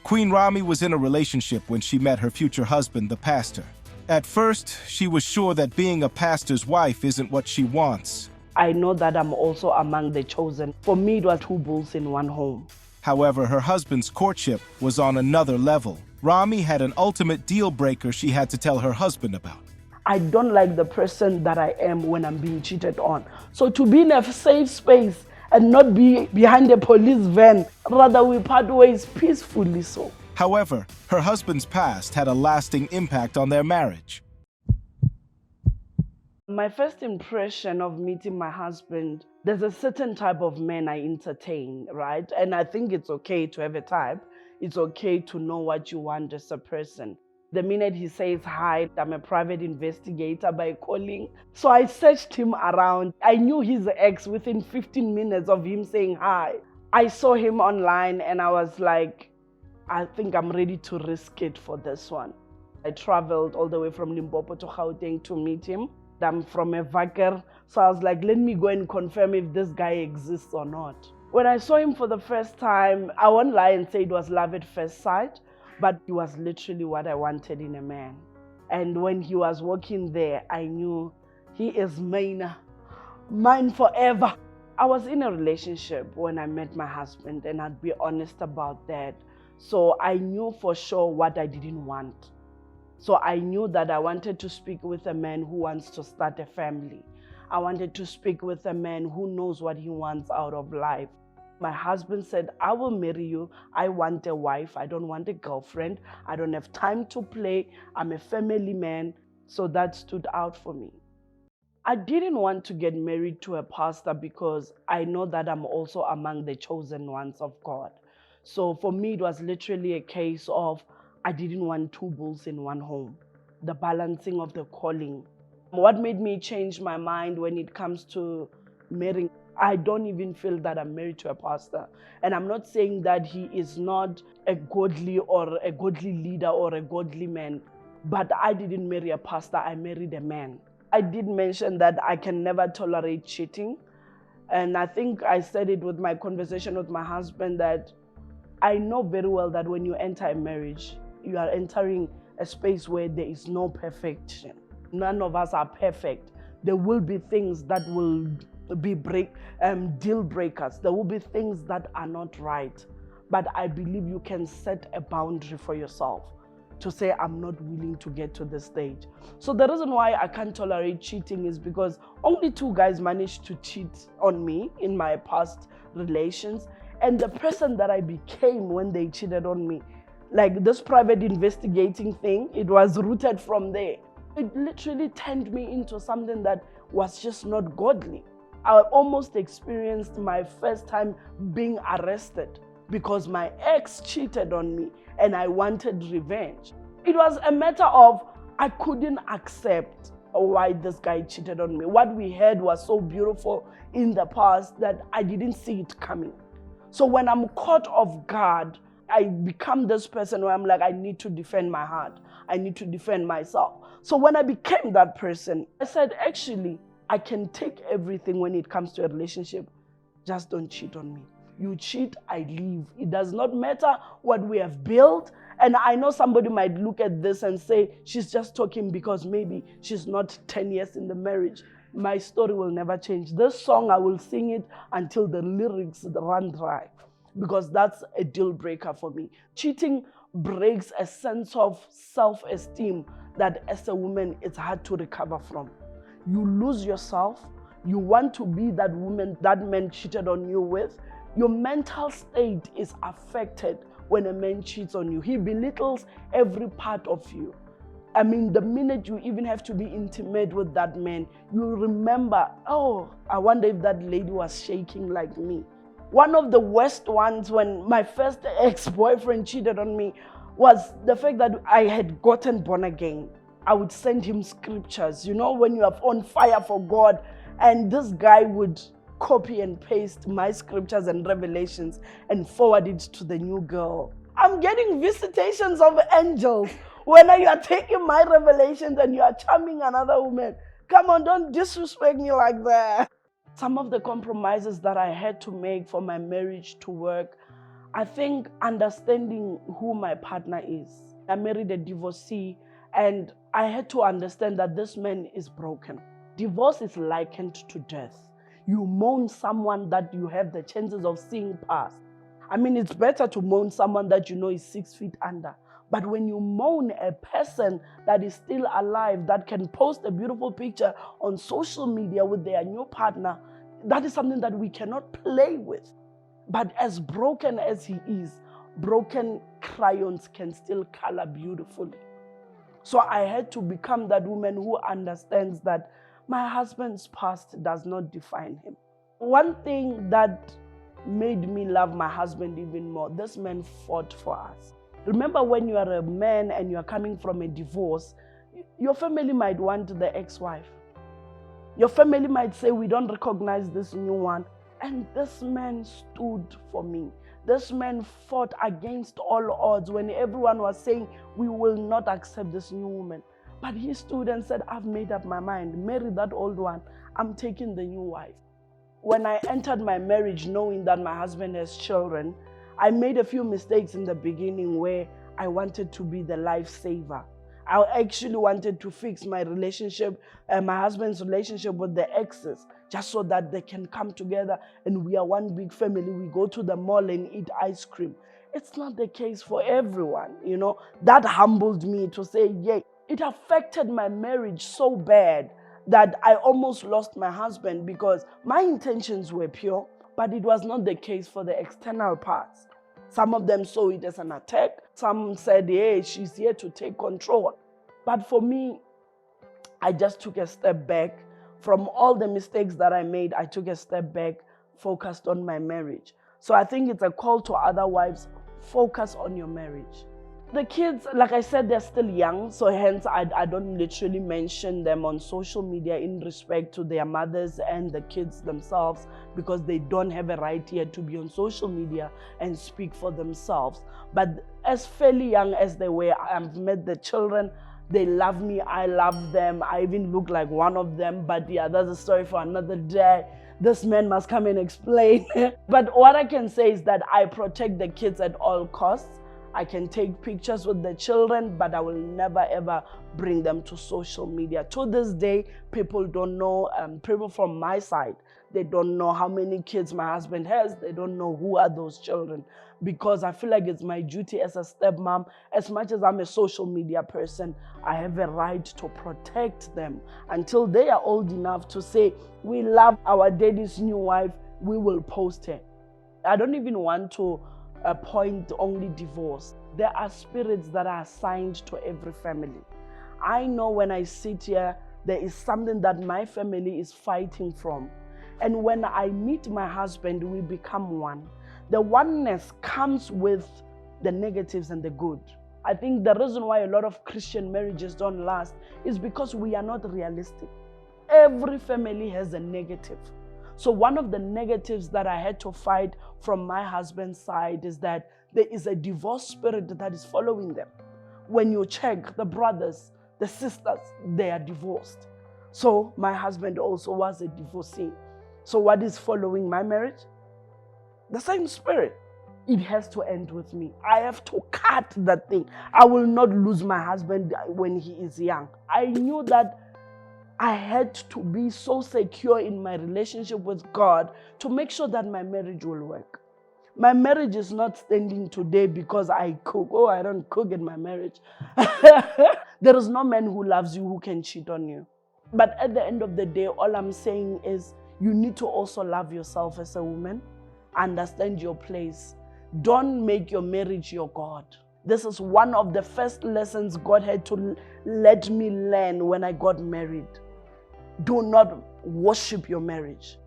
Queen Rammy was in a relationship when she met her future husband, the pastor. At first, she was sure that being a pastor's wife isn't what she wants. I know that I'm also among the chosen. For me, it was two bulls in one home. However, her husband's courtship was on another level. Rammy had an ultimate deal breaker she had to tell her husband about. I don't like the person that I am when I'm being cheated on. So to be in a safe space and not be behind a police van, rather we part ways peacefully so. However, her husband's past had a lasting impact on their marriage. My first impression of meeting my husband, there's a certain type of man I entertain, right? And I think it's okay to have a type. It's okay to know what you want as a person. The minute he says hi, I'm a private investigator by calling. So I searched him around. I knew his ex within 15 minutes of him saying hi. I saw him online and I was like, I think I'm ready to risk it for this one. I traveled all the way from Limpopo to Gauteng to meet him. I'm from a Vaker, so I was like, let me go and confirm if this guy exists or not. When I saw him for the first time, I won't lie and say it was love at first sight, but he was literally what I wanted in a man. And when he was walking there, I knew he is mine forever. I was in a relationship when I met my husband, and I'd be honest about that. So I knew for sure what I didn't want. So I knew that I wanted to speak with a man who wants to start a family. I wanted to speak with a man who knows what he wants out of life. My husband said, I will marry you. I want a wife. I don't want a girlfriend. I don't have time to play. I'm a family man. So that stood out for me. I didn't want to get married to a pastor because I know that I'm also among the chosen ones of God. So for me, it was literally a case of I didn't want two bulls in one home. The balancing of the calling. What made me change my mind when it comes to marrying? I don't even feel that I'm married to a pastor. And I'm not saying that he is not a godly leader or a godly man. But I didn't marry a pastor, I married a man. I did mention that I can never tolerate cheating. And I think I said it with my conversation with my husband that I know very well that when you enter a marriage, you are entering a space where there is no perfection. None of us are perfect. There will be things that will be deal breakers. There will be things that are not right. But I believe you can set a boundary for yourself to say, I'm not willing to get to this stage. So the reason why I can't tolerate cheating is because only two guys managed to cheat on me in my past relations. And the person that I became when they cheated on me, like this private investigating thing, it was rooted from there. It literally turned me into something that was just not godly. I almost experienced my first time being arrested because my ex cheated on me and I wanted revenge. It was a matter of I couldn't accept why this guy cheated on me. What we had was so beautiful in the past that I didn't see it coming. So when I'm caught off guard, I become this person where I'm like, I need to defend my heart. I need to defend myself. So when I became that person, I said, actually, I can take everything when it comes to a relationship. Just don't cheat on me. You cheat, I leave. It does not matter what we have built. And I know somebody might look at this and say, she's just talking because maybe she's not 10 years in the marriage. My story will never change. This song, I will sing it until the lyrics run dry, because that's a deal breaker for me. Cheating breaks a sense of self-esteem that as a woman, it's hard to recover from. You lose yourself. You want to be that woman that man cheated on you with. Your mental state is affected when a man cheats on you. He belittles every part of you. I mean, the minute you even have to be intimate with that man, you remember, oh, I wonder if that lady was shaking like me. One of the worst ones when my first ex-boyfriend cheated on me was the fact that I had gotten born again. I would send him scriptures, when you are on fire for God, and this guy would copy and paste my scriptures and revelations and forward it to the new girl. I'm getting visitations of angels when you are taking my revelations and you are charming another woman. Come on, don't disrespect me like that. Some of the compromises that I had to make for my marriage to work, I think understanding who my partner is. I married a divorcee, and I had to understand that this man is broken. Divorce is likened to death. You mourn someone that you have the chances of seeing past. I mean, it's better to mourn someone that you know is 6 feet under. But when you mourn a person that is still alive, that can post a beautiful picture on social media with their new partner, that is something that we cannot play with. But as broken as he is, broken crayons can still color beautifully. So I had to become that woman who understands that my husband's past does not define him. One thing that made me love my husband even more, this man fought for us. Remember, when you are a man and you are coming from a divorce, your family might want the ex-wife. Your family might say, we don't recognize this new one. And this man stood for me. This man fought against all odds when everyone was saying, we will not accept this new woman. But he stood and said, I've made up my mind. Marry that old one. I'm taking the new wife. When I entered my marriage knowing that my husband has children, I made a few mistakes in the beginning where I wanted to be the lifesaver. I actually wanted to fix my relationship, my husband's relationship with the exes, just so that they can come together and we are one big family. We go to the mall and eat ice cream. It's not the case for everyone, you know. That humbled me to say, yeah. It affected my marriage so bad that I almost lost my husband because my intentions were pure, but it was not the case for the external parts. Some of them saw it as an attack. Some said, hey, she's here to take control. But for me, I just took a step back. From all the mistakes that I made, I took a step back, focused on my marriage. So I think it's a call to other wives, focus on your marriage. The kids, like I said, they're still young, so hence I don't literally mention them on social media in respect to their mothers and the kids themselves, because they don't have a right yet to be on social media and speak for themselves. But as fairly young as they were, I've met the children. They love me, I love them. I even look like one of them, but yeah, that's a story for another day. This man must come and explain. But what I can say is that I protect the kids at all costs. I can take pictures with the children, but I will never ever bring them to social media. To this day, people don't know, people from my side, they don't know how many kids my husband has. They don't know who are those children, because I feel like it's my duty as a stepmom. As much as I'm a social media person, I have a right to protect them until they are old enough to say, we love our daddy's new wife, we will post her. I don't even want to appoint only divorce. There are spirits that are assigned to every family. I know when I sit here, there is something that my family is fighting from. And when I meet my husband, we become one. The oneness comes with the negatives and the good. I think the reason why a lot of Christian marriages don't last is because we are not realistic. Every family has a negative. So one of the negatives that I had to fight from my husband's side is that there is a divorce spirit that is following them. When you check the brothers, the sisters, they are divorced. So my husband also was a divorcee. So what is following my marriage? The same spirit. It has to end with me. I have to cut that thing. I will not lose my husband when he is young. I knew that I had to be so secure in my relationship with God to make sure that my marriage will work. My marriage is not standing today because I cook. Oh, I don't cook in my marriage. There is no man who loves you who can cheat on you. But at the end of the day, all I'm saying is you need to also love yourself as a woman. Understand your place. Don't make your marriage your God. This is one of the first lessons God had to let me learn when I got married. Do not worship your marriage.